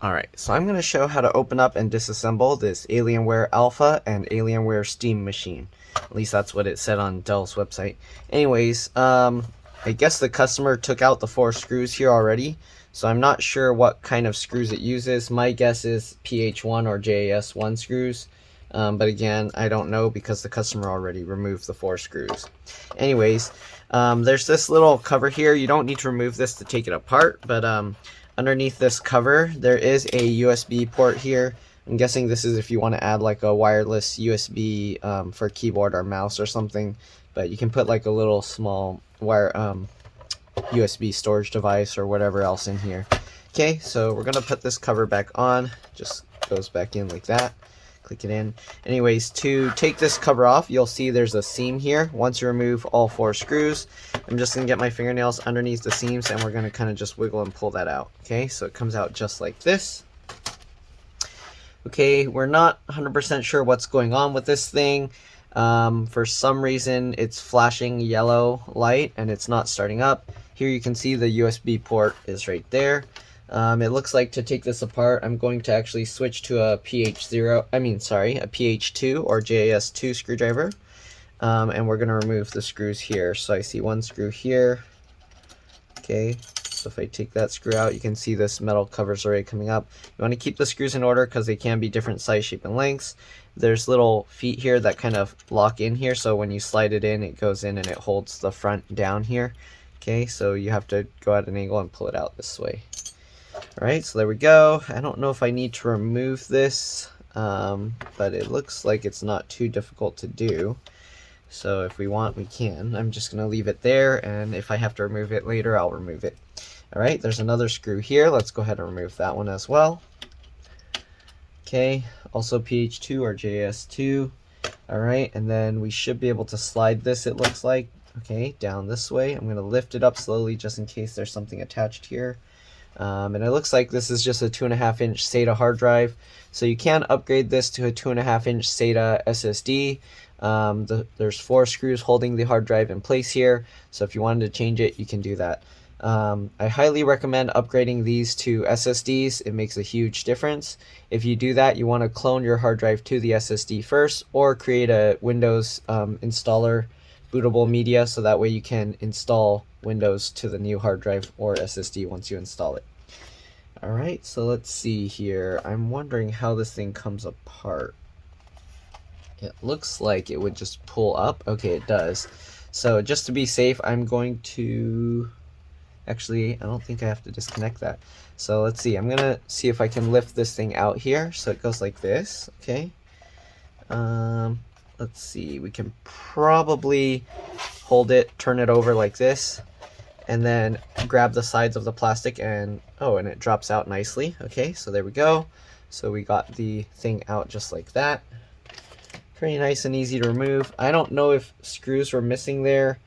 Alright, so I'm going to show how to open up and disassemble this Alienware Alpha and Alienware Steam machine. At least that's what it said on Dell's website. Anyways, I guess the customer took out the 4 screws here already, so I'm not sure what kind of screws it uses. My guess is PH1 or JAS1 screws, but again, I don't know because the customer already removed the 4 screws. Anyways, there's this little cover here. You don't need to remove this to take it apart, but underneath this cover there is a USB port here. I'm guessing this is if you want to add like a wireless USB for keyboard or mouse or something, but you can put like a little small wire USB storage device or whatever else in here. Okay, so we're gonna put this cover back on. Just goes back in like that. Click it in. Anyways, to take this cover off, you'll see there's a seam here. Once you remove all 4 screws, I'm just going to get my fingernails underneath the seams and we're going to kind of just wiggle and pull that out. Okay, so it comes out just like this. Okay, we're not 100% sure what's going on with this thing. For some reason, it's flashing yellow light and it's not starting up. Here you can see the USB port is right there. It looks like to take this apart, I'm going to actually switch to a PH2 or JAS2 screwdriver, and we're going to remove the screws here. So I see 1 screw here. Okay, so if I take that screw out, you can see this metal cover's already coming up. You want to keep the screws in order because they can be different size, shape, and lengths. There's little feet here that kind of lock in here, so when you slide it in, it goes in and it holds the front down here. Okay, so you have to go at an angle and pull it out this way. Alright, so there we go. I don't know if I need to remove this, but it looks like it's not too difficult to do. So if we want, we can. I'm just going to leave it there, and if I have to remove it later, I'll remove it. Alright, there's another screw here. Let's go ahead and remove that one as well. Okay, also PH2 or JS2. Alright, and then we should be able to slide this, it looks like. Okay, down this way. I'm going to lift it up slowly just in case there's something attached here. And it looks like this is just a 2.5-inch SATA hard drive, so you can upgrade this to a 2.5-inch SATA SSD. There's 4 screws holding the hard drive in place here, so if you wanted to change it, you can do that. I highly recommend upgrading these to SSDs. It makes a huge difference. If you do that, you want to clone your hard drive to the SSD first, or create a Windows installer bootable media, so that way you can install Windows to the new hard drive or SSD once you install it. Alright, so let's see here. I'm wondering how this thing comes apart. It looks like it would just pull up. Okay, it does. So just to be safe, I'm going to... Actually, I don't think I have to disconnect that. So let's see. I'm going to see if I can lift this thing out here. So it goes like this. Okay. Let's see. We can probably hold it, turn it over like this, and then grab the sides of the plastic and it drops out nicely. Okay, so there we go. So we got the thing out just like that. Pretty nice and easy to remove. I don't know if screws were missing there.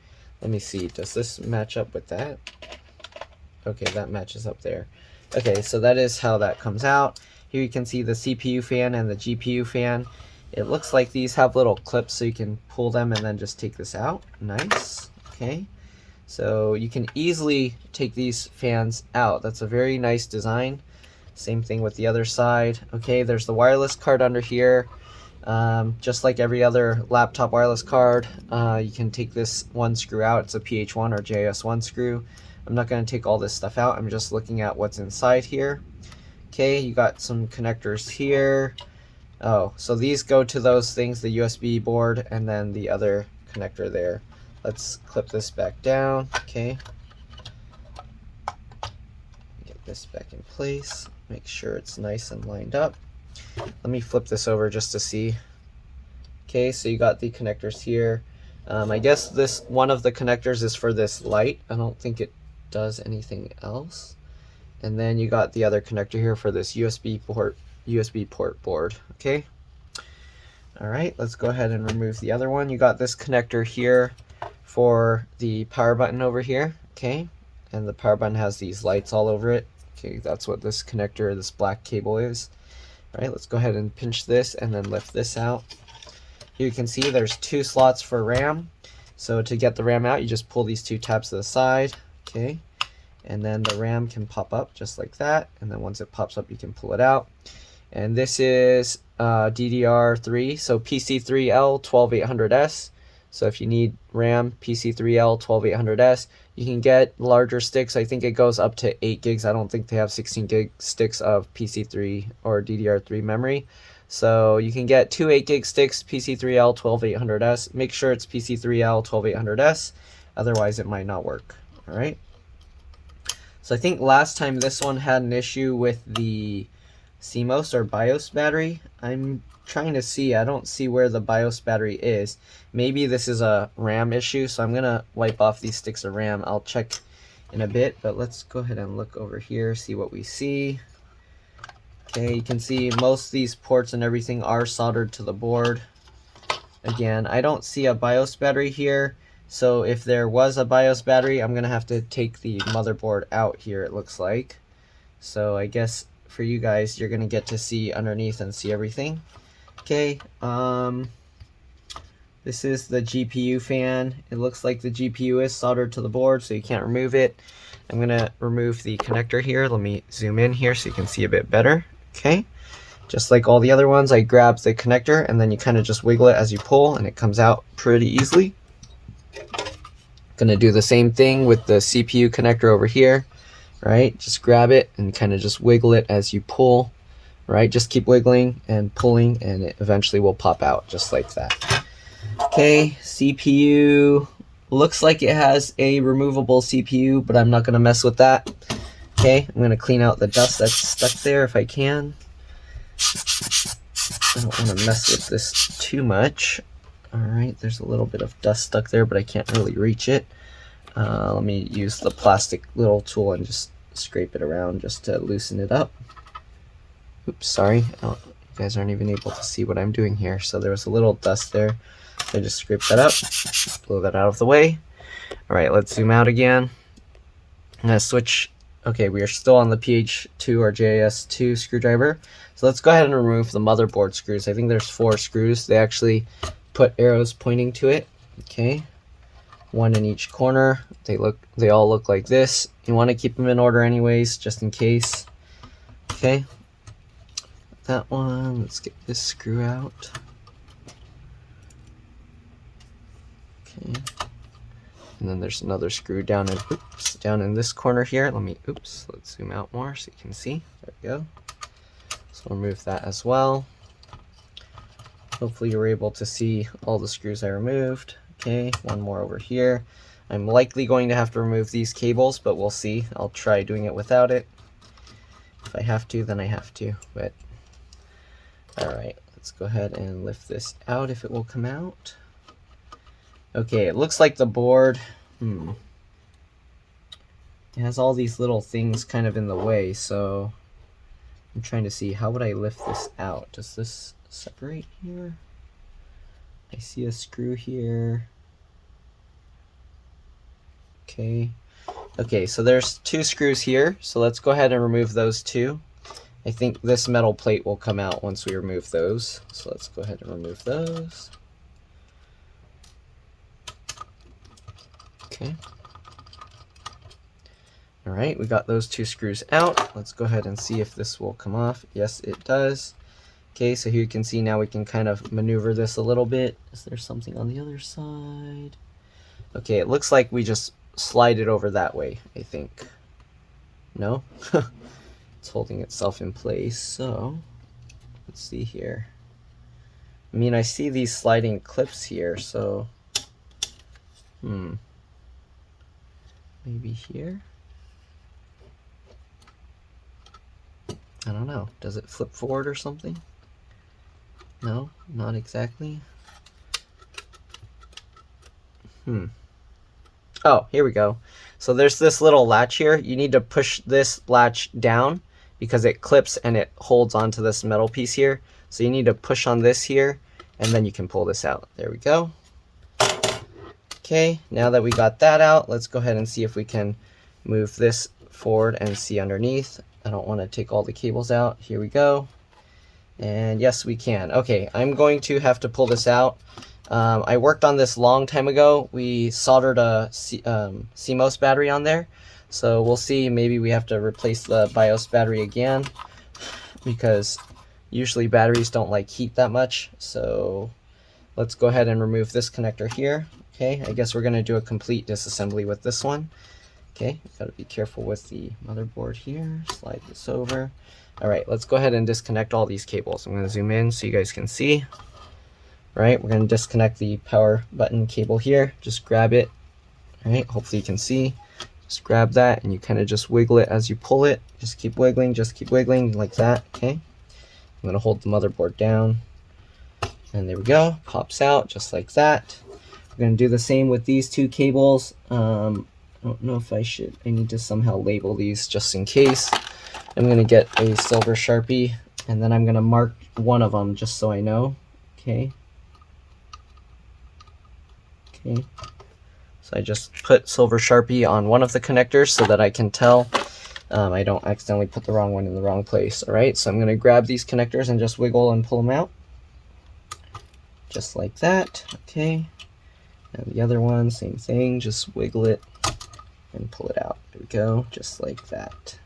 Let me see, does this match up with that? Okay, that matches up there. Okay, so that is how that comes out. Here you can see the CPU fan and the GPU fan. It looks like these have little clips so you can pull them and then just take this out. Nice. Okay. So you can easily take these fans out. That's a very nice design. Same thing with the other side. Okay, there's the wireless card under here. Just like every other laptop wireless card, you can take this 1 screw out. It's a PH1 or JS1 screw. I'm not going to take all this stuff out. I'm just looking at what's inside here. Okay, you got some connectors here. Oh, so these go to those things, the USB board and then the other connector there. Let's clip this back down. Okay. Get this back in place. Make sure it's nice and lined up. Let me flip this over just to see. Okay, so you got the connectors here. I guess this one of the connectors is for this light. I don't think it does anything else. And then you got the other connector here for this USB port board. Okay. All right, let's go ahead and remove the other one. You got this connector here for the power button over here. Okay, and the power button has these lights all over it. Okay, that's what this connector, this black cable is. All right, let's go ahead and pinch this and then lift this out. Here you can see there's 2 slots for RAM. So to get the RAM out, you just pull these 2 tabs to the side. Okay, and then the RAM can pop up just like that, and then once it pops up you can pull it out. And this is DDR3, so PC3L 12800S. So if you need RAM, PC3L 12800S, you can get larger sticks. I think it goes up to 8 gigs. I don't think they have 16 gig sticks of PC3 or DDR3 memory. So you can get 2 8 gig sticks, PC3L 12800S. Make sure it's PC3L 12800S, otherwise it might not work. All right. So I think last time this one had an issue with the CMOS or BIOS battery. I'm trying to see, I don't see where the BIOS battery is. Maybe this is a RAM issue, so I'm gonna wipe off these sticks of RAM. I'll check in a bit, but let's go ahead and look over here, see what we see. Okay, you can see most of these ports and everything are soldered to the board. Again, I don't see a BIOS battery here, so if there was a BIOS battery, I'm gonna have to take the motherboard out here, it looks like. So I guess for you guys, you're gonna get to see underneath and see everything. Okay, this is the GPU fan. It looks like the GPU is soldered to the board, so you can't remove it. I'm gonna remove the connector here. Let me zoom in here so you can see a bit better. Okay, just like all the other ones, I grab the connector and then you kind of just wiggle it as you pull and it comes out pretty easily. Gonna do the same thing with the CPU connector over here, right? Just grab it and kind of just wiggle it as you pull, right? Just keep wiggling and pulling and it eventually will pop out just like that. Okay, CPU, looks like it has a removable CPU, but I'm not gonna mess with that. Okay, I'm gonna clean out the dust that's stuck there if I can. I don't wanna mess with this too much. All right, there's a little bit of dust stuck there, but I can't really reach it. Let me use the plastic little tool and just scrape it around just to loosen it up. Oops, sorry. You guys aren't even able to see what I'm doing here. So there was a little dust there. So I just scrape that up, blow that out of the way. All right, let's zoom out again. I'm gonna switch. Okay, we are still on the PH2 or JS2 screwdriver. So let's go ahead and remove the motherboard screws. I think there's 4 screws. They actually put arrows pointing to it. Okay, 1 in each corner. They all look like this. You want to keep them in order anyways, just in case. Okay, that one. Let's get this screw out. Okay, and then there's another screw down in this corner here. Let's zoom out more so you can see. There we go. So remove that as well. Hopefully you're able to see all the screws I removed. Okay, one more over here. I'm likely going to have to remove these cables, but we'll see. I'll try doing it without it. If I have to, then I have to, but all right, let's go ahead and lift this out if it will come out. Okay, it looks like the board, it has all these little things kind of in the way, so I'm trying to see, how would I lift this out? Does this separate here? I see a screw here. Okay, so there's 2 screws here, so let's go ahead and remove those 2. I think this metal plate will come out once we remove those, so let's go ahead and remove those. Okay. All right, we got those 2 screws out. Let's go ahead and see if this will come off. Yes, it does. Okay, so here you can see now we can kind of maneuver this a little bit. Is there something on the other side? Okay, it looks like we just slide it over that way, I think. No? It's holding itself in place, so let's see here. I mean, I see these sliding clips here, so maybe here? I don't know. Does it flip forward or something? No, not exactly. Oh, here we go. So there's this little latch here. You need to push this latch down because it clips and it holds onto this metal piece here. So you need to push on this here and then you can pull this out. There we go. Okay, now that we got that out, let's go ahead and see if we can move this forward and see underneath. I don't want to take all the cables out. Here we go. And yes, we can. Okay, I'm going to have to pull this out. I worked on this long time ago. We soldered a CMOS battery on there. So we'll see, maybe we have to replace the BIOS battery again, because usually batteries don't like heat that much. So let's go ahead and remove this connector here. Okay, I guess we're going to do a complete disassembly with this one. Okay, gotta be careful with the motherboard here. Slide this over. All right, let's go ahead and disconnect all these cables. I'm gonna zoom in so you guys can see. All right, we're gonna disconnect the power button cable here. Just grab it. All right, hopefully you can see. Just grab that and you kind of just wiggle it as you pull it. Just keep wiggling like that, okay? I'm gonna hold the motherboard down. And there we go, pops out just like that. We're gonna do the same with these two cables. I don't know if I need to somehow label these just in case. I'm going to get a silver Sharpie, and then I'm going to mark one of them just so I know. Okay. Okay. So I just put silver Sharpie on one of the connectors so that I can tell I don't accidentally put the wrong one in the wrong place. Alright, so I'm going to grab these connectors and just wiggle and pull them out. Just like that. Okay. And the other one, same thing, just wiggle it and pull it out. There we go, just like that.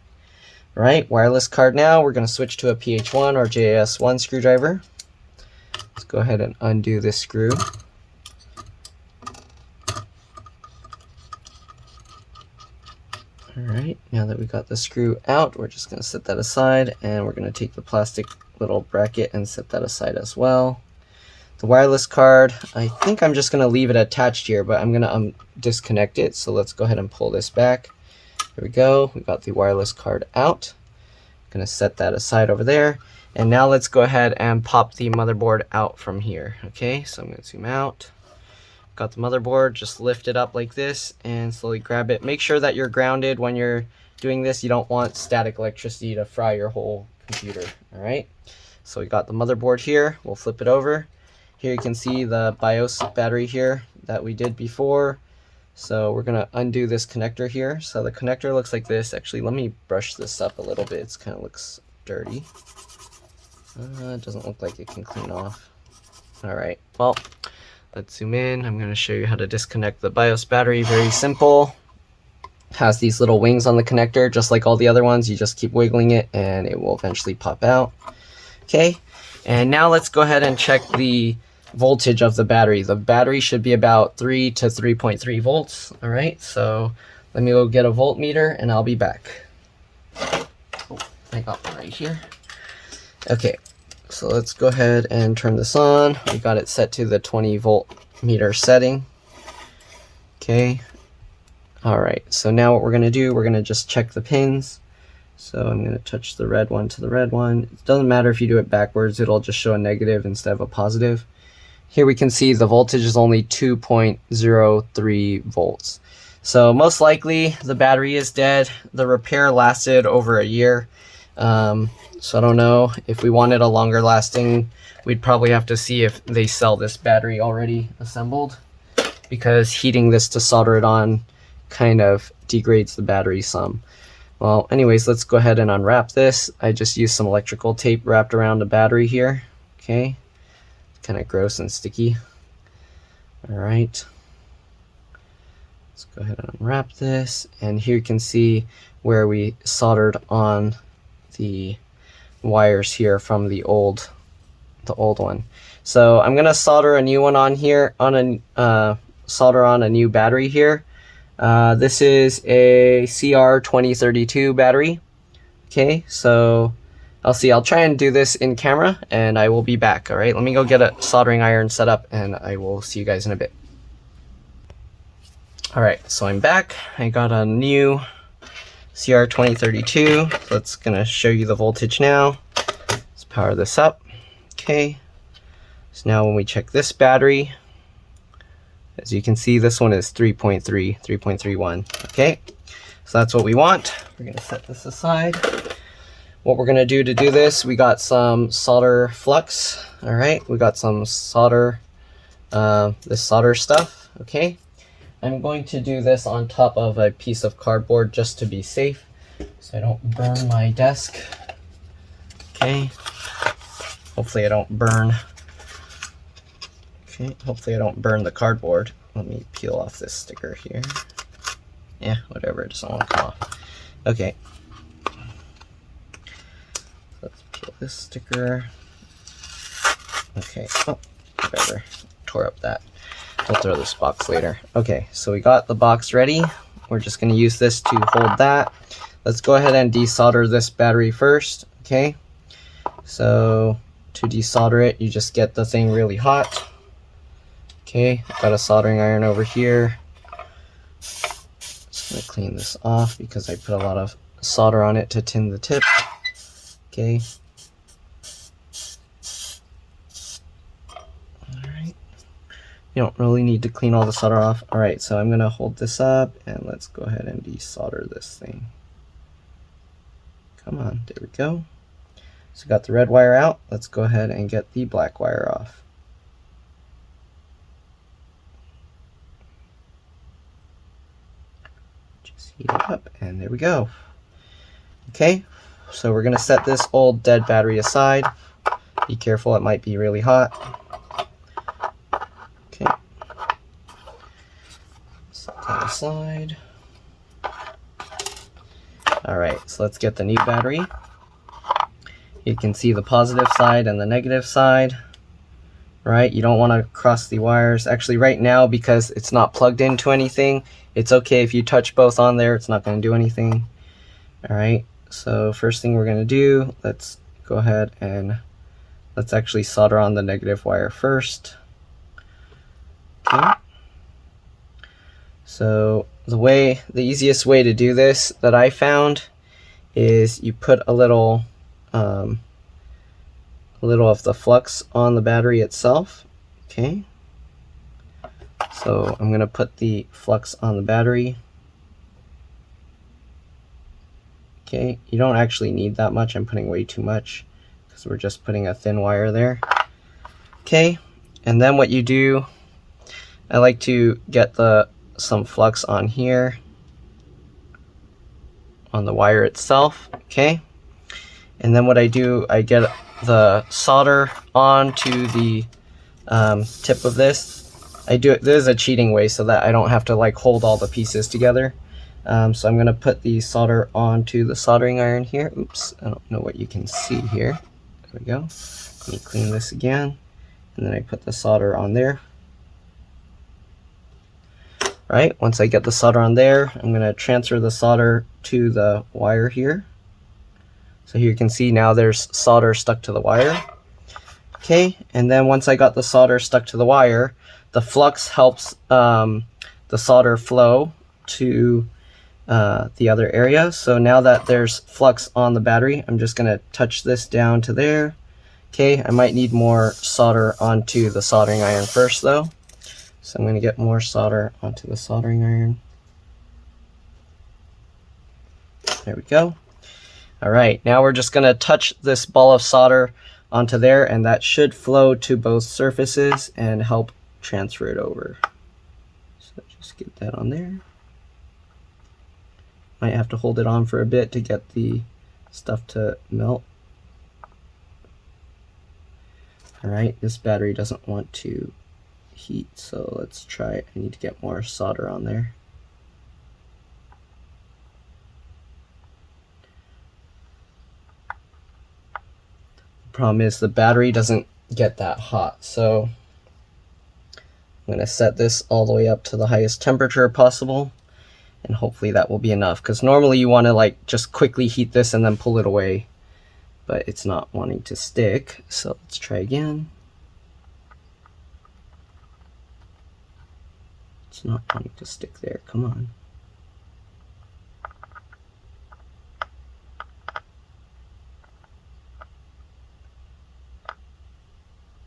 All right, wireless card now. We're going to switch to a PH1 or JS1 screwdriver. Let's go ahead and undo this screw. All right, now that we got the screw out, we're just going to set that aside, and we're going to take the plastic little bracket and set that aside as well. The wireless card, I think I'm just going to leave it attached here, but I'm going to disconnect it. So let's go ahead and pull this back. There we go. We got the wireless card out. I'm going to set that aside over there. And now let's go ahead and pop the motherboard out from here. Okay, so I'm going to zoom out. Got the motherboard, just lift it up like this and slowly grab it. Make sure that you're grounded when you're doing this. You don't want static electricity to fry your whole computer. All right, so we got the motherboard here. We'll flip it over. Here you can see the BIOS battery here that we did before. So we're going to undo this connector here. So the connector looks like this. Actually, let me brush this up a little bit. It kind of looks dirty. It doesn't look like it can clean off. All right, well, let's zoom in. I'm going to show you how to disconnect the BIOS battery. Very simple. Has these little wings on the connector, just like all the other ones. You just keep wiggling it and it will eventually pop out. Okay, and now let's go ahead and check the voltage of the battery. The battery should be about 3 to 3.3 volts. All right, so let me go get a voltmeter and I'll be back. Oh, I got one right here. Okay, so let's go ahead and turn this on. We got it set to the 20 volt meter setting. Okay, all right, so now what we're gonna do, we're gonna just check the pins. So I'm gonna touch the red one to the red one. It doesn't matter if you do it backwards, it'll just show a negative instead of a positive. Here we can see the voltage is only 2.03 volts. So most likely the battery is dead. The repair lasted over a year. So I don't know, if we wanted a longer lasting, we'd probably have to see if they sell this battery already assembled, because heating this to solder it on kind of degrades the battery some. Well, anyways, let's go ahead and unwrap this. I just used some electrical tape wrapped around the battery here. Okay. Kind of gross and sticky. All right, let's go ahead and unwrap this, and here you can see where we soldered on the wires here from the old one. So I'm gonna solder a new one on here, solder on a new battery here. This is a CR2032 battery. Okay, so I'll try and do this in camera and I will be back. All right, let me go get a soldering iron set up and I will see you guys in a bit. All right, so I'm back. I got a new CR2032. So it's gonna show you the voltage now. Let's power this up. Okay, so now when we check this battery, as you can see, this one is 3.31. Okay, so that's what we want. We're gonna set this aside. What we're gonna do to do this, we got some solder flux. All right, we got some solder, this solder stuff. Okay, I'm going to do this on top of a piece of cardboard just to be safe, so I don't burn my desk. Okay, hopefully I don't burn. Okay, hopefully I don't burn the cardboard. Let me peel off this sticker here. Yeah, whatever, it doesn't want to come off. Okay. Let's peel this sticker. Okay, oh, whatever, tore up that. We'll throw this box later. Okay, so we got the box ready. We're just gonna use this to hold that. Let's go ahead and desolder this battery first, okay? So to desolder it, you just get the thing really hot. Okay, I've got a soldering iron over here. Just gonna clean this off because I put a lot of solder on it to tin the tip. Okay. Alright. You don't really need to clean all the solder off. Alright, so I'm gonna hold this up and let's go ahead and desolder this thing. Come on, there we go. So got the red wire out. Let's go ahead and get the black wire off. Just heat it up and there we go. Okay, so we're gonna set this old dead battery aside. Be careful, it might be really hot. Okay, set that aside. Alright, so let's get the new battery. You can see the positive side and the negative side. Right, you don't want to cross the wires. Actually, right now, because it's not plugged into anything, it's okay if you touch both on there, it's not going to do anything. Alright, so first thing we're going to do, let's go ahead and let's actually solder on the negative wire first. Okay. So the easiest way to do this that I found is you put a little of the flux on the battery itself. Okay, so I'm going to put the flux on the battery. Okay, you don't actually need that much. I'm putting way too much because we're just putting a thin wire there. Okay, and then what you do, I like to get some flux on here on the wire itself. Okay, and then what I do, I get the solder onto the tip of this. I do it, this is a cheating way so that I don't have to like hold all the pieces together. So I'm gonna put the solder onto the soldering iron here. Oops, I don't know what you can see here. There we go. Let me clean this again. And then I put the solder on there. Right, once I get the solder on there, I'm gonna transfer the solder to the wire here. So here you can see now there's solder stuck to the wire. Okay, and then once I got the solder stuck to the wire, the flux helps the solder flow to the other area. So now that there's flux on the battery, I'm just gonna touch this down to there. Okay, I might need more solder onto the soldering iron first though. So I'm gonna get more solder onto the soldering iron. There we go. All right, now we're just gonna touch this ball of solder onto there, and that should flow to both surfaces and help transfer it over. So just get that on there. Might have to hold it on for a bit to get the stuff to melt. All right, this battery doesn't want to heat, so let's try it. I need to get more solder on there. Problem is the battery doesn't get that hot, so I'm going to set this all the way up to the highest temperature possible, and hopefully that will be enough, because normally you want to like just quickly heat this and then pull it away, but it's not wanting to stick. So let's try again. It's not wanting to stick there. Come on.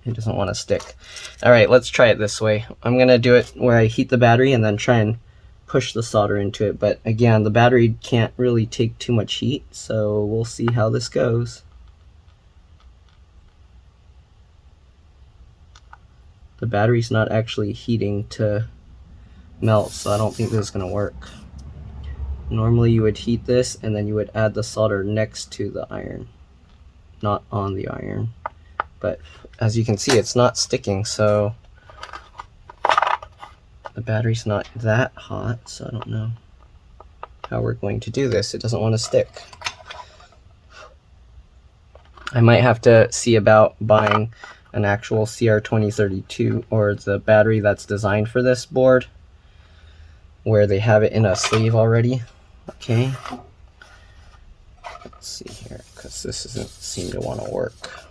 It doesn't want to stick. All right, let's try it this way. I'm gonna do it where I heat the battery and then try and push the solder into it. But again, the battery can't really take too much heat, so we'll see how this goes. The battery's not actually heating to melt, so I don't think this is gonna work. Normally you would heat this and then you would add the solder next to the iron, not on the iron. But as you can see, it's not sticking, so the battery's not that hot, so I don't know. how we're going to do this. It doesn't want to stick. I might have to see about buying an actual CR2032 or the battery that's designed for this board, where they have it in a sleeve already. Okay. Let's see here, because this doesn't seem to want to work.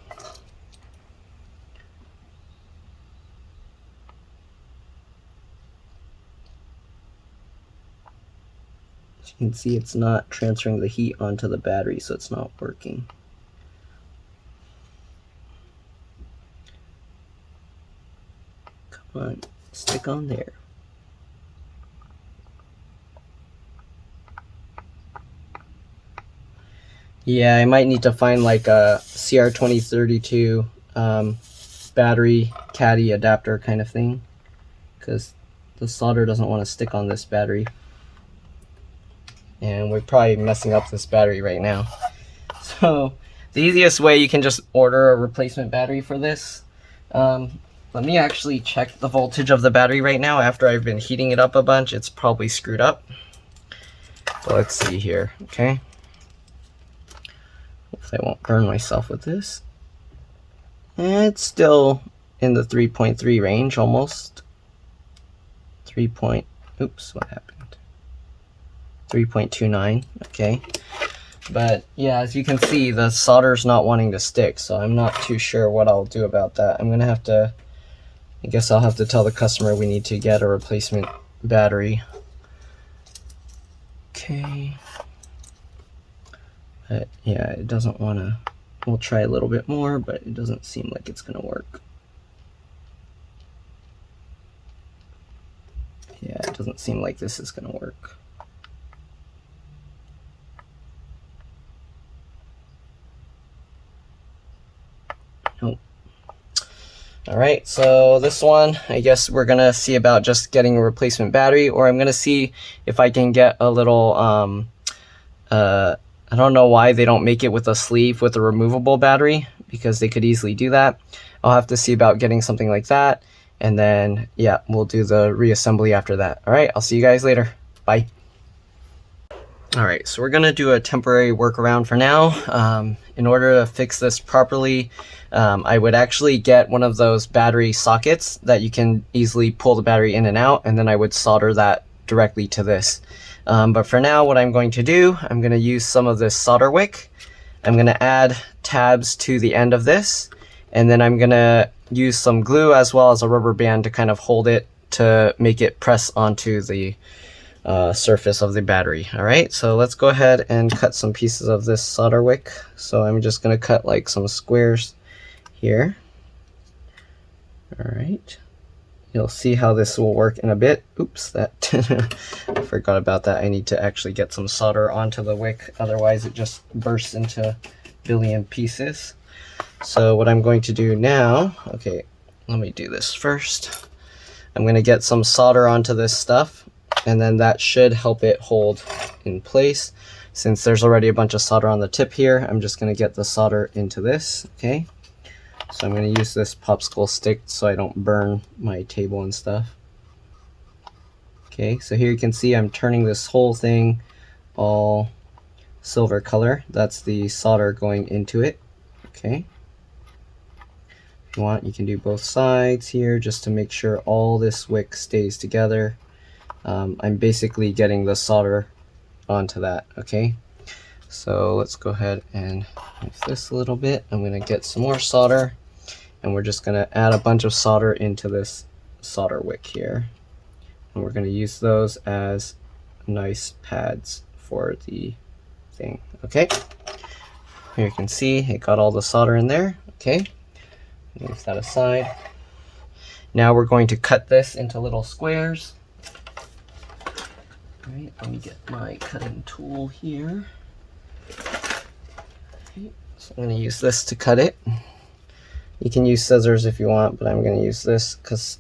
As you can see, it's not transferring the heat onto the battery, so it's not working. Come on, stick on there. Yeah, I might need to find like a CR2032 battery caddy adapter kind of thing, because the solder doesn't want to stick on this battery. And we're probably messing up this battery right now. So the easiest way, you can just order a replacement battery for this. Let me actually check the voltage of the battery right now. After I've been heating it up a bunch, it's probably screwed up. But let's see here, okay? Hopefully I won't burn myself with this. And it's still in the 3.3 range, almost. Oops, what happened? 3.29, okay. But yeah, as you can see, the solder's not wanting to stick, so I'm not too sure what I'll do about that. I'm gonna have to, I guess I'll have to tell the customer we need to get a replacement battery. Okay. But yeah, it doesn't want to. We'll try a little bit more, but it doesn't seem like it's going to work. Yeah, it doesn't seem like this is going to work. Nope. All right, so this one, I guess we're going to see about just getting a replacement battery, or I'm going to see if I can get a little, I don't know why they don't make it with a sleeve with a removable battery, because they could easily do that. I'll have to see about getting something like that, and then yeah, we'll do the reassembly after that. All right, I'll see you guys later. Bye. All right, so we're gonna do a temporary workaround for now. In order to fix this properly, I would actually get one of those battery sockets that you can easily pull the battery in and out, and then I would solder that directly to this. But for now, what I'm going to do, I'm going to use some of this solder wick. I'm going to add tabs to the end of this, and then I'm going to use some glue as well as a rubber band to kind of hold it to make it press onto the surface of the battery. All right, so let's go ahead and cut some pieces of this solder wick. So I'm just going to cut like some squares here. All right. You'll see how this will work in a bit. Oops, that I forgot about that. I need to actually get some solder onto the wick, otherwise it just bursts into a billion pieces. So what I'm going to do now, okay, let me do this first. I'm going to get some solder onto this stuff, and then that should help it hold in place. Since there's already a bunch of solder on the tip here, I'm just going to get the solder into this, okay? So I'm going to use this popsicle stick so I don't burn my table and stuff. Okay, so here you can see I'm turning this whole thing all silver color. That's the solder going into it. Okay. If you want, you can do both sides here just to make sure all this wick stays together. I'm basically getting the solder onto that, okay? So let's go ahead and move this a little bit. I'm going to get some more solder, and we're just going to add a bunch of solder into this solder wick here. And we're going to use those as nice pads for the thing, okay? Here you can see it got all the solder in there, okay? Move that aside. Now we're going to cut this into little squares. All right, let me get my cutting tool here. Okay, so I'm going to use this to cut it. You can use scissors if you want, but I'm going to use this because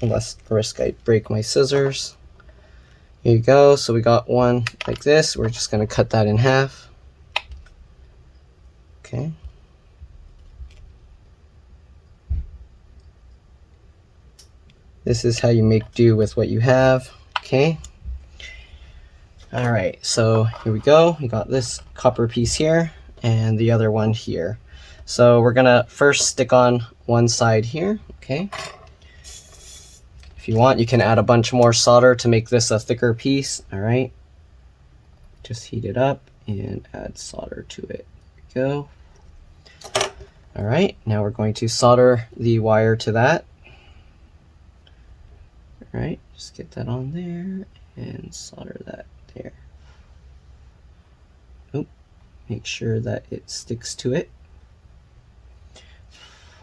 unless risk I break my scissors. Here you go. So we got one like this. We're just going to cut that in half. Okay. This is how you make do with what you have. Okay. All right, so here we go. We got this copper piece here and the other one here. So we're gonna first stick on one side here, okay? If you want, you can add a bunch more solder to make this a thicker piece, all right? Just heat it up and add solder to it. There we go. All right, now we're going to solder the wire to that. All right, just get that on there and solder that there. Oop, make sure that it sticks to it.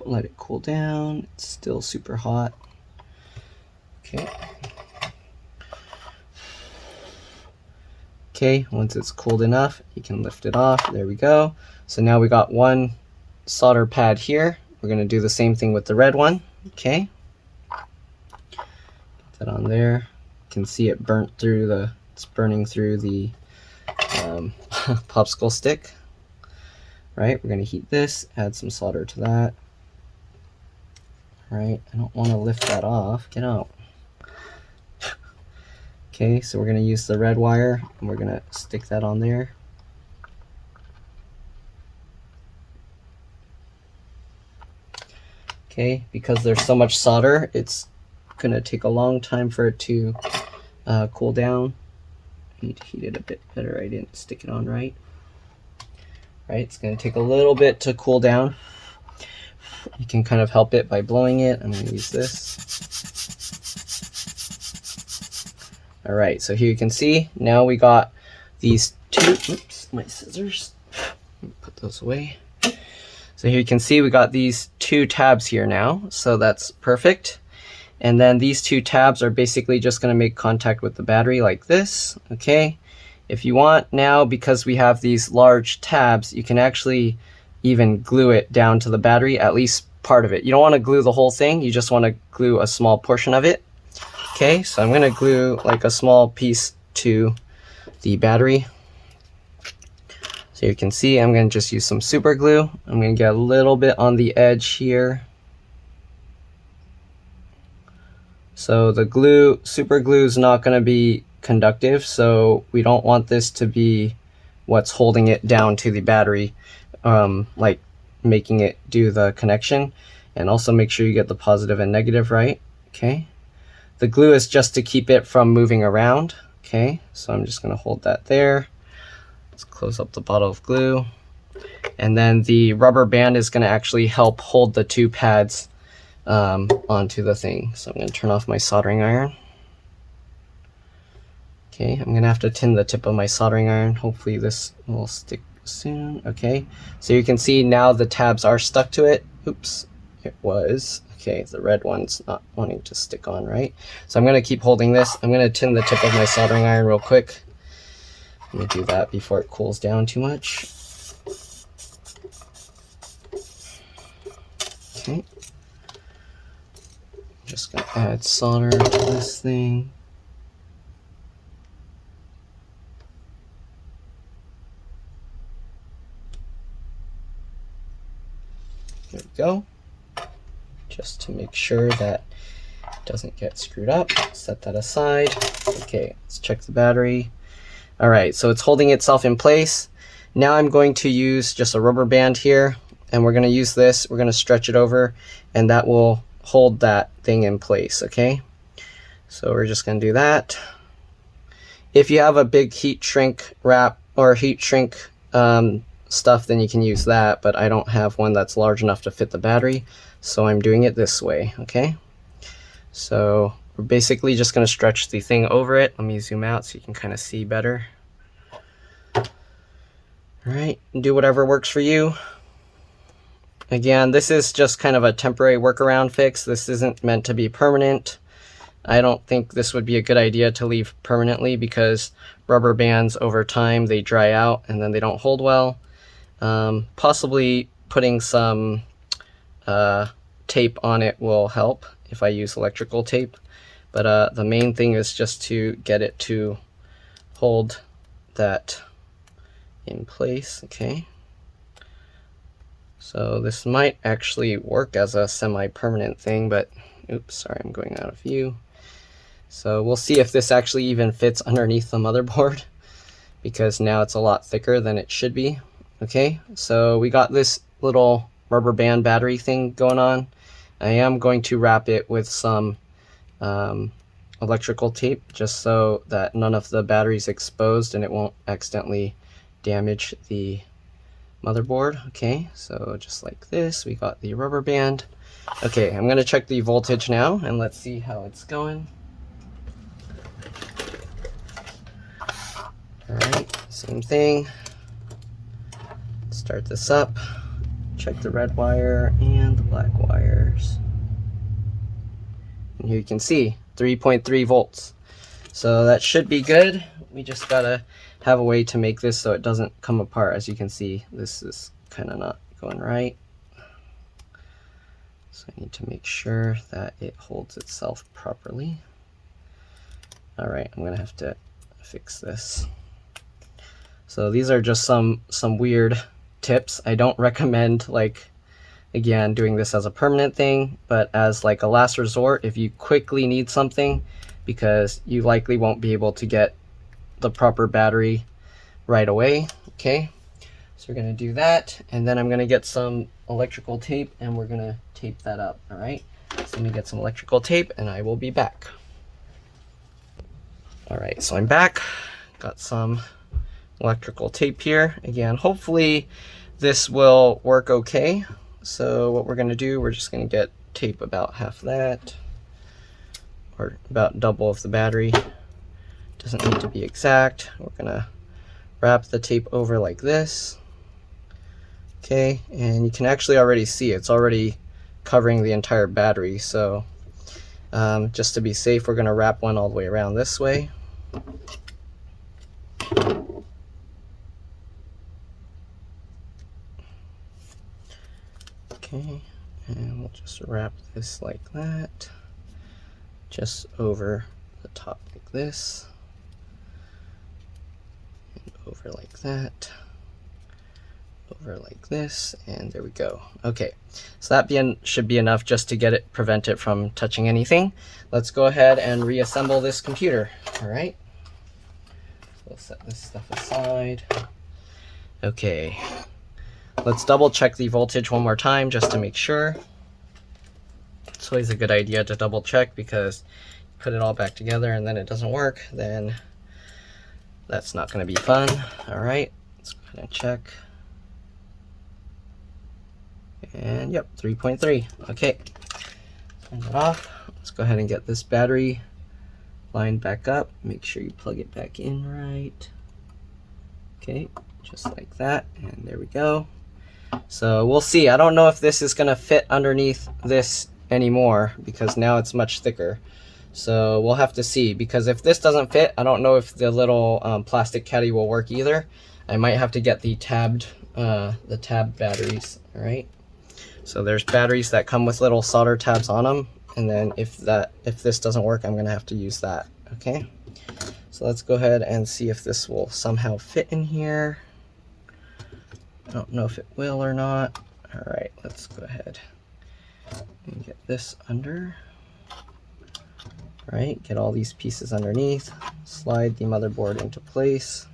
Let it cool down. It's still super hot. Okay. Okay, once it's cooled enough, you can lift it off. There we go. So now we got one solder pad here. We're going to do the same thing with the red one. Okay. Put that on there. You can see it burnt through the, it's burning through the popsicle stick. Right, we're going to heat this, add some solder to that. Right, I don't want to lift that off. Get out. Okay, so we're going to use the red wire and we're going to stick that on there. Okay, because there's so much solder, it's going to take a long time for it to cool down. I need to heat it a bit better. I didn't stick it on right. Right, it's going to take a little bit to cool down. You can kind of help it by blowing it. I'm going to use this. All right, so here you can see, now we got these two, oops, my scissors. Put those away. So here you can see we got these two tabs here now, so that's perfect. And then these two tabs are basically just going to make contact with the battery like this, okay? If you want now, because we have these large tabs, you can actually even glue it down to the battery, at least part of it. You don't want to glue the whole thing, you just want to glue a small portion of it. Okay, so I'm going to glue like a small piece to the battery. So you can see I'm going to just use some super glue. I'm going to get a little bit on the edge here. So the glue, super glue is not going to be conductive, so we don't want this to be what's holding it down to the battery, like making it do the connection. And also make sure you get the positive and negative right. Okay. The glue is just to keep it from moving around. Okay, so I'm just going to hold that there. Let's close up the bottle of glue. And then the rubber band is going to actually help hold the two pads onto the thing. So I'm going to turn off my soldering iron. Okay, I'm going to have to tin the tip of my soldering iron. Hopefully this will stick soon. Okay, so you can see now the tabs are stuck to it. Oops, it was. Okay, the red one's not wanting to stick on, right? So I'm going to keep holding this. I'm going to tin the tip of my soldering iron real quick. Let me do that before it cools down too much. Okay. Just going to add solder to this thing. There we go. Just to make sure that it doesn't get screwed up. Set that aside. Okay, let's check the battery. All right, so it's holding itself in place. Now I'm going to use just a rubber band here, and we're going to use this. We're going to stretch it over, and that will hold that thing in place, okay? So we're just going to do that. If you have a big heat shrink wrap or heat shrink stuff, then you can use that, but I don't have one that's large enough to fit the battery. So I'm doing it this way, okay? So we're basically just going to stretch the thing over it. Let me zoom out so you can kind of see better. All right, do whatever works for you. Again, this is just kind of a temporary workaround fix. This isn't meant to be permanent. I don't think this would be a good idea to leave permanently because rubber bands over time, they dry out and then they don't hold well. Possibly putting some tape on it will help if I use electrical tape, but the main thing is just to get it to hold that in place. Okay, so this might actually work as a semi-permanent thing, but oops, sorry, I'm going out of view. So we'll see if this actually even fits underneath the motherboard. because now it's a lot thicker than it should be. Okay, so we got this little rubber band battery thing going on. I am going to wrap it with some electrical tape just so that none of the battery's exposed and it won't accidentally damage the motherboard. Okay, so just like this, we got the rubber band. Okay, I'm gonna check the voltage now and let's see how it's going. Alright, same thing. Start this up, check the red wire and the black wires. And here you can see 3.3 volts. So that should be good. We just gotta have a way to make this so it doesn't come apart. As you can see, this is kind of not going right. So I need to make sure that it holds itself properly. Alright, I'm gonna have to fix this. So these are just some weird tips. I don't recommend, like, again, doing this as a permanent thing, but as like a last resort if you quickly need something, because you likely won't be able to get the proper battery right away. Okay, so we're gonna do that, and then I'm gonna get some electrical tape and we're gonna tape that up. All right, so let me get some electrical tape and I will be back. All right, so I'm back, got some electrical tape here. Again, hopefully this will work okay. So what we're going to do, we're just going to get tape about half that, or about double of the battery. Doesn't need to be exact. We're going to wrap the tape over like this. Okay, and you can actually already see it's already covering the entire battery. So just to be safe, we're going to wrap one all the way around this way. Okay, and we'll just wrap this like that, just over the top like this, and over like that, over like this, and there we go. Okay, so that should be enough just to prevent it from touching anything. Let's go ahead and reassemble this computer. All right, so we'll set this stuff aside. Okay. Let's double check the voltage one more time just to make sure. It's always a good idea to double check, because you put it all back together and then it doesn't work, then that's not going to be fun. All right, let's go ahead and check. And yep, 3.3. Okay, turn it off. Let's go ahead and get this battery lined back up. Make sure you plug it back in right. Okay, just like that, and there we go. So we'll see. I don't know if this is going to fit underneath this anymore, because now it's much thicker. So we'll have to see, because if this doesn't fit, I don't know if the little plastic caddy will work either. I might have to get the tabbed batteries. All right. So there's batteries that come with little solder tabs on them, and then if this doesn't work, I'm going to have to use that. Okay. So let's go ahead and see if this will somehow fit in here. I don't know if it will or not. All right, let's go ahead and get this under. All right, get all these pieces underneath. Slide the motherboard into place.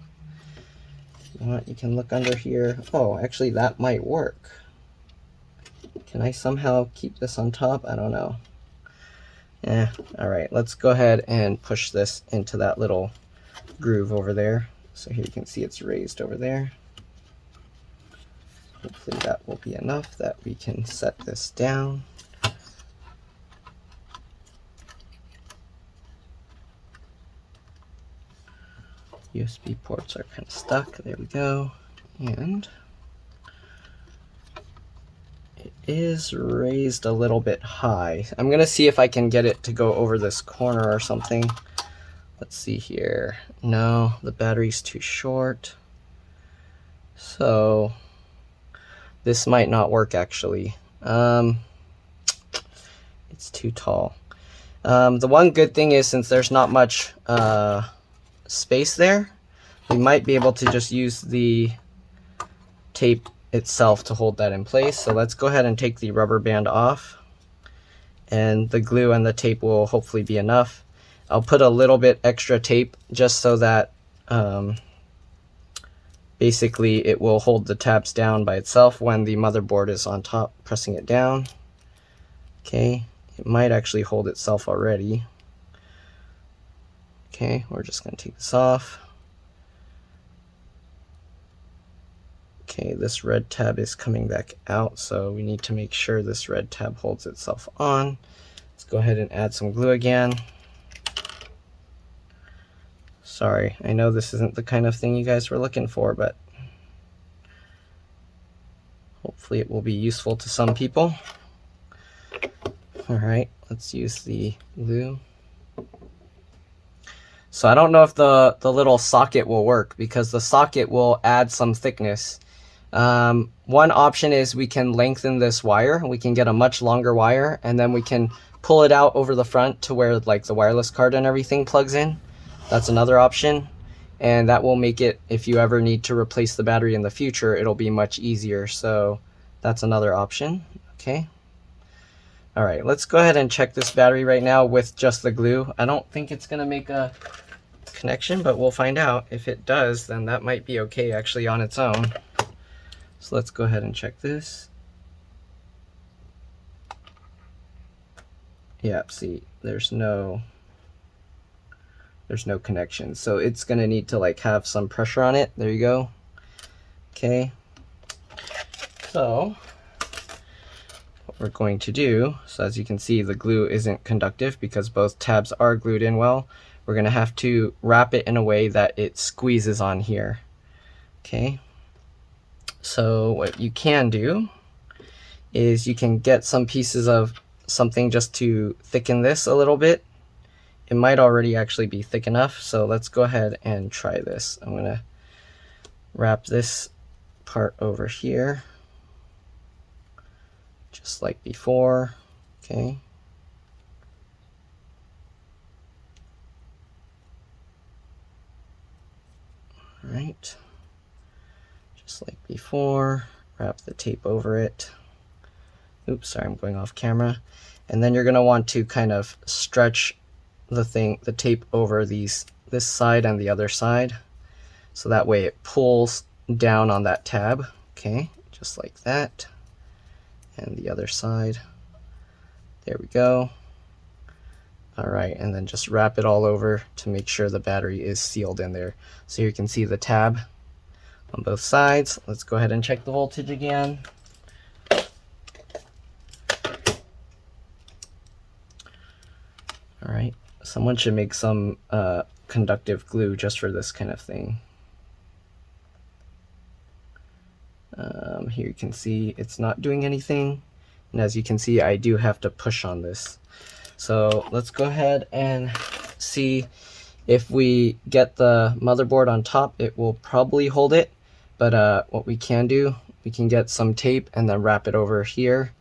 If you want, you can look under here. Oh, actually, that might work. Can I somehow keep this on top? I don't know. Yeah, all right, let's go ahead and push this into that little groove over there. So here you can see it's raised over there. Hopefully that will be enough that we can set this down. USB ports are kind of stuck. There we go. And it is raised a little bit high. I'm going to see if I can get it to go over this corner or something. Let's see here. No, the battery's too short. So this might not work actually. It's too tall. The one good thing is, since there's not much space there, we might be able to just use the tape itself to hold that in place. So let's go ahead and take the rubber band off, and the glue and the tape will hopefully be enough. I'll put a little bit extra tape just so that basically it will hold the tabs down by itself when the motherboard is on top, pressing it down. Okay, it might actually hold itself already. Okay, we're just going to take this off. Okay, this red tab is coming back out, so we need to make sure this red tab holds itself on. Let's go ahead and add some glue again. Sorry, I know this isn't the kind of thing you guys were looking for, but hopefully it will be useful to some people. Alright, let's use the glue. So I don't know if the little socket will work, because the socket will add some thickness. One option is we can lengthen this wire. We can get a much longer wire, and then we can pull it out over the front to where like the wireless card and everything plugs in. That's another option, and that will make it, if you ever need to replace the battery in the future, it'll be much easier. So that's another option. Okay. All right, let's go ahead and check this battery right now with just the glue. I don't think it's gonna make a connection, but we'll find out. If it does, then that might be okay actually on its own. So let's go ahead and check this. Yep, see, there's no connection. So it's gonna need to like have some pressure on it. There you go. Okay. So what we're going to do, so as you can see, the glue isn't conductive because both tabs are glued in well. We're gonna have to wrap it in a way that it squeezes on here. Okay. So what you can do is you can get some pieces of something just to thicken this a little bit. It might already actually be thick enough, so let's go ahead and try this. I'm gonna wrap this part over here, just like before. Okay. All right. Just like before, wrap the tape over it. Oops, sorry, I'm going off camera. And then you're gonna want to kind of stretch the tape over this side and the other side, so that way it pulls down on that tab. Okay, just like that. And the other side. There we go. All right, and then just wrap it all over to make sure the battery is sealed in there. So you can see the tab on both sides. Let's go ahead and check the voltage again. All right, someone should make some conductive glue just for this kind of thing. Here you can see it's not doing anything, and as you can see, I do have to push on this. So let's go ahead and see if we get the motherboard on top. It will probably hold it, but what we can do, we can get some tape and then wrap it over here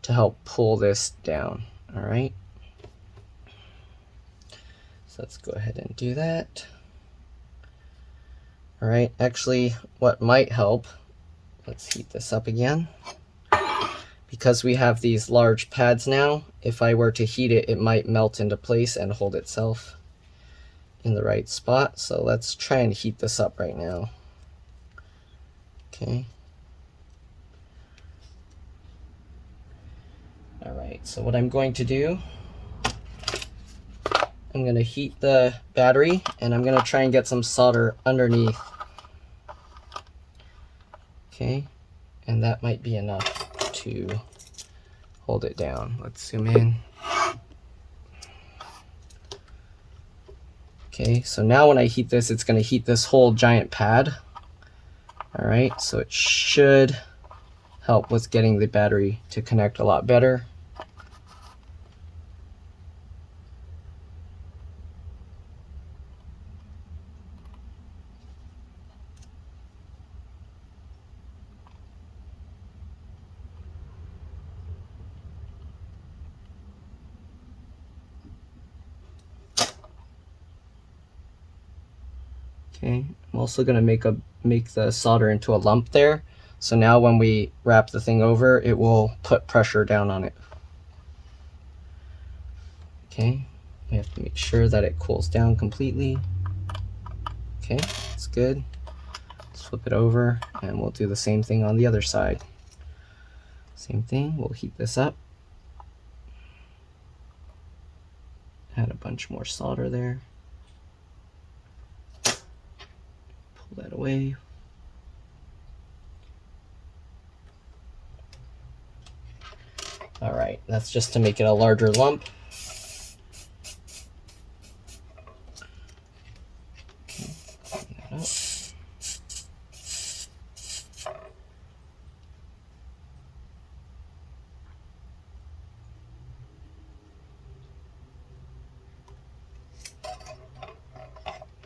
to help pull this down. All right, so let's go ahead and do that. All right, actually what might help, let's heat this up again. Because we have these large pads now, if I were to heat it, it might melt into place and hold itself in the right spot. So let's try and heat this up right now. Okay. All right, so what I'm going to do, I'm going to heat the battery and I'm going to try and get some solder underneath. Okay, and that might be enough to hold it down. Let's zoom in. Okay, so now when I heat this, it's going to heat this whole giant pad. All right, so it should help with getting the battery to connect a lot better. Okay, I'm also going to make the solder into a lump there. So now when we wrap the thing over, it will put pressure down on it. Okay, we have to make sure that it cools down completely. Okay, that's good. Let's flip it over, and we'll do the same thing on the other side. Same thing, we'll heat this up. Add a bunch more solder there. Pull that away. All right, that's just to make it a larger lump.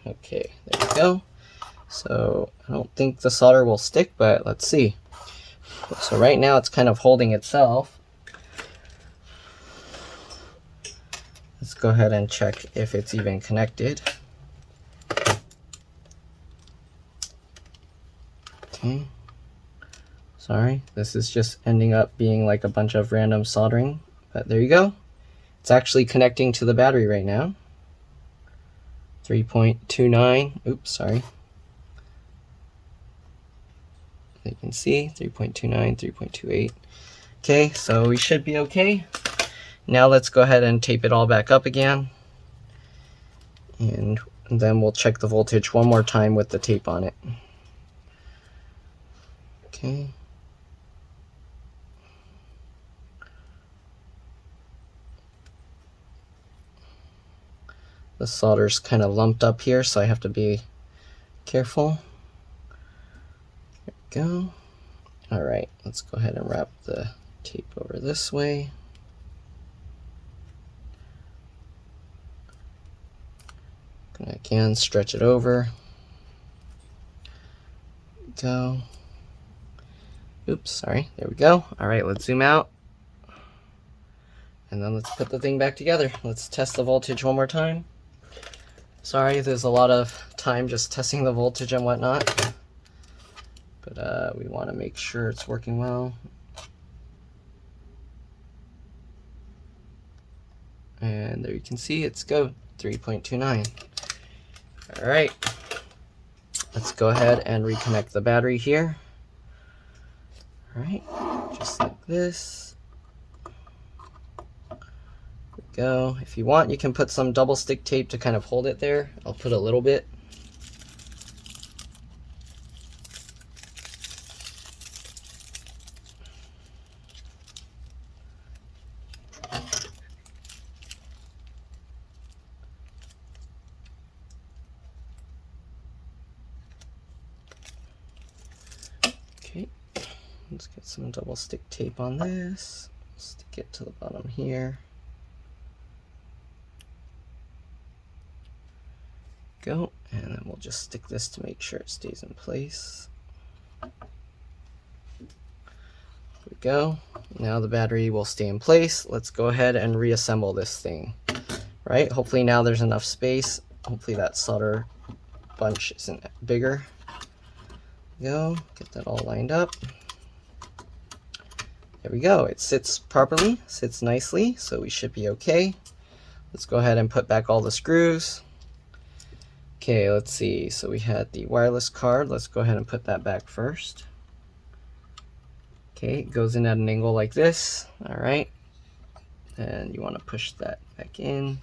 Okay, there we go. So I don't think the solder will stick, but let's see. So right now it's kind of holding itself. Let's go ahead and check if it's even connected. Okay. Sorry, this is just ending up being like a bunch of random soldering, but there you go. It's actually connecting to the battery right now. 3.29, oops, sorry. You can see 3.29, 3.28. Okay, so we should be okay. Now let's go ahead and tape it all back up again. And then we'll check the voltage one more time with the tape on it. Okay. The solder's kind of lumped up here, so I have to be careful. There we go. All right, let's go ahead and wrap the tape over this way. Gonna again stretch it over. Go. Oops, sorry, there we go. All right, let's zoom out. And then let's put the thing back together. Let's test the voltage one more time. Sorry, there's a lot of time just testing the voltage and whatnot. But we want to make sure it's working well. And there you can see it's go, 3.29. All right, let's go ahead and reconnect the battery here. All right, just like this. Go. If you want, you can put some double stick tape to kind of hold it there. I'll put a little bit. Okay, let's get some double stick tape on this. Stick it to the bottom here. Go, and then we'll just stick this to make sure it stays in place. There we go. Now the battery will stay in place. Let's go ahead and reassemble this thing. Right, hopefully now there's enough space. Hopefully that solder bunch isn't bigger. Go, get that all lined up. There we go, it sits properly, sits nicely, so we should be okay. Let's go ahead and put back all the screws. Okay, let's see, so we had the wireless card. Let's go ahead and put that back first. Okay, it goes in at an angle like this. All right, and you want to push that back in.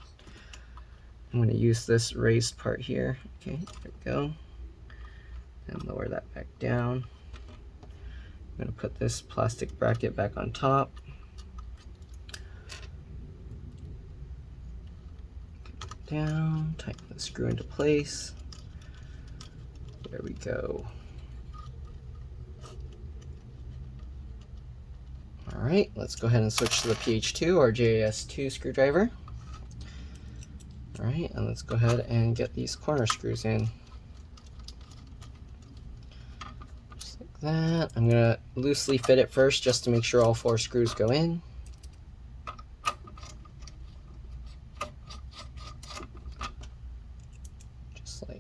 I'm going to use this raised part here. Okay, there we go. And lower that back down. I'm going to put this plastic bracket back on top. Down, tighten the screw into place. There we go. All right, let's go ahead and switch to the PH2 or JAS2 screwdriver. All right, and let's go ahead and get these corner screws in. Just like that. I'm gonna loosely fit it first just to make sure all 4 screws go in.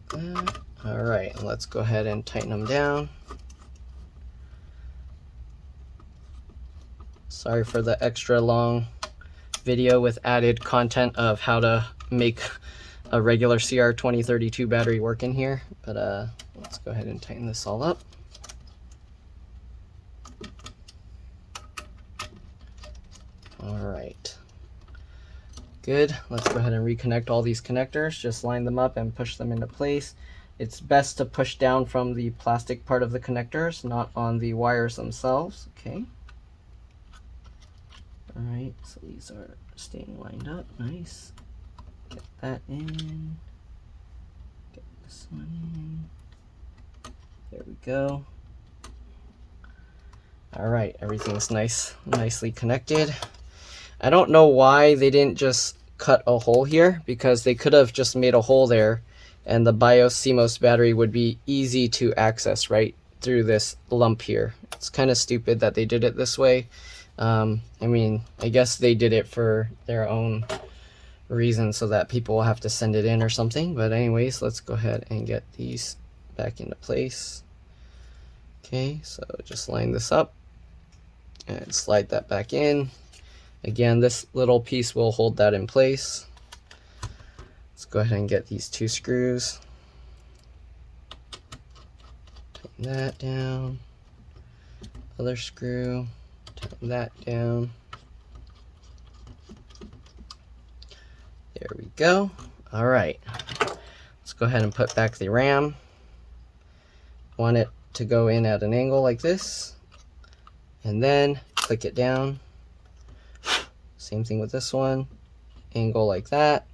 That. All right, and let's go ahead and tighten them down. Sorry for the extra long video with added content of how to make a regular CR2032 battery work in here, but let's go ahead and tighten this all up. All right. Good. Let's go ahead and reconnect all these connectors. Just line them up and push them into place. It's best to push down from the plastic part of the connectors, not on the wires themselves. Okay. All right, so these are staying lined up. Nice. Get that in. Get this one in. There we go. All right, everything's nicely connected. I don't know why they didn't just cut a hole here, because they could have just made a hole there and the BIOS CMOS battery would be easy to access right through this lump here. It's kind of stupid that they did it this way. I mean, I guess they did it for their own reason so that people will have to send it in or something. But anyways, let's go ahead and get these back into place. Okay, so just line this up and slide that back in. Again, this little piece will hold that in place. Let's go ahead and get these 2 screws. Tighten that down. Other screw. Tighten that down. There we go. All right. Let's go ahead and put back the RAM. Want it to go in at an angle like this. And then click it down. Same thing with this one. Angle like that.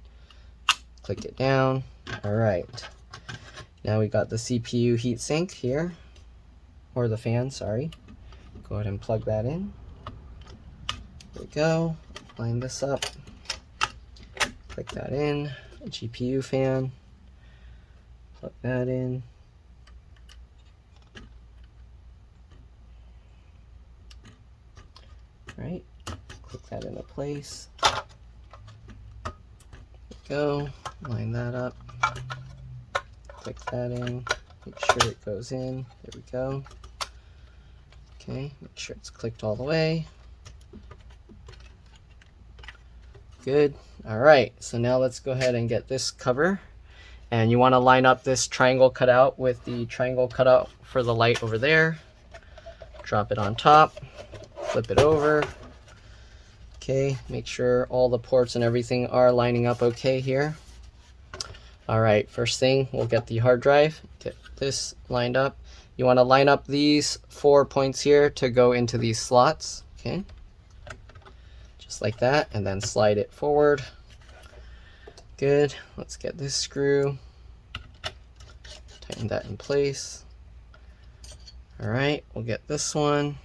Click it down. All right. Now we got the CPU heatsink here, or the fan, sorry. Go ahead and plug that in. There we go. Line this up. Click that in. A GPU fan. Plug that in. All right. Click that into place. There we go. Line that up. Click that in. Make sure it goes in. There we go. Okay, make sure it's clicked all the way. Good. All right, so now let's go ahead and get this cover. And you want to line up this triangle cutout with the triangle cutout for the light over there. Drop it on top. Flip it over. Okay, make sure all the ports and everything are lining up okay here. All right, first thing, we'll get the hard drive. Get this lined up. You want to line up these 4 points here to go into these slots. Okay, just like that, and then slide it forward. Good. Let's get this screw. Tighten that in place. All right, we'll get this one.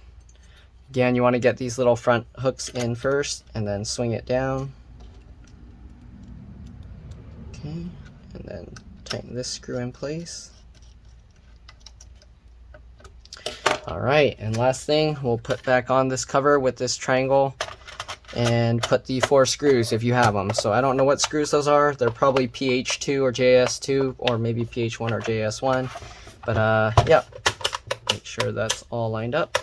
Again, you want to get these little front hooks in first and then swing it down. Okay, and then tighten this screw in place. All right, and last thing, we'll put back on this cover with this triangle and put the 4 screws if you have them. So I don't know what screws those are. They're probably PH2 or JS2 or maybe PH1 or JS1. But yeah, make sure that's all lined up.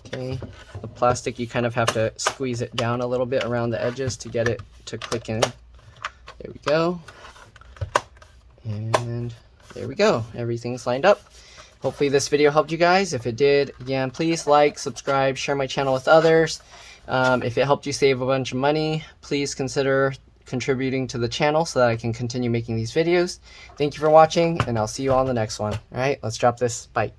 Okay, the plastic, you kind of have to squeeze it down a little bit around the edges to get it to click in. There we go. And there we go. Everything's lined up. Hopefully this video helped you guys. If it did, again, please like, subscribe, share my channel with others. If it helped you save a bunch of money, please consider contributing to the channel so that I can continue making these videos. Thank you for watching, and I'll see you on the next one. All right, let's drop this. Bye.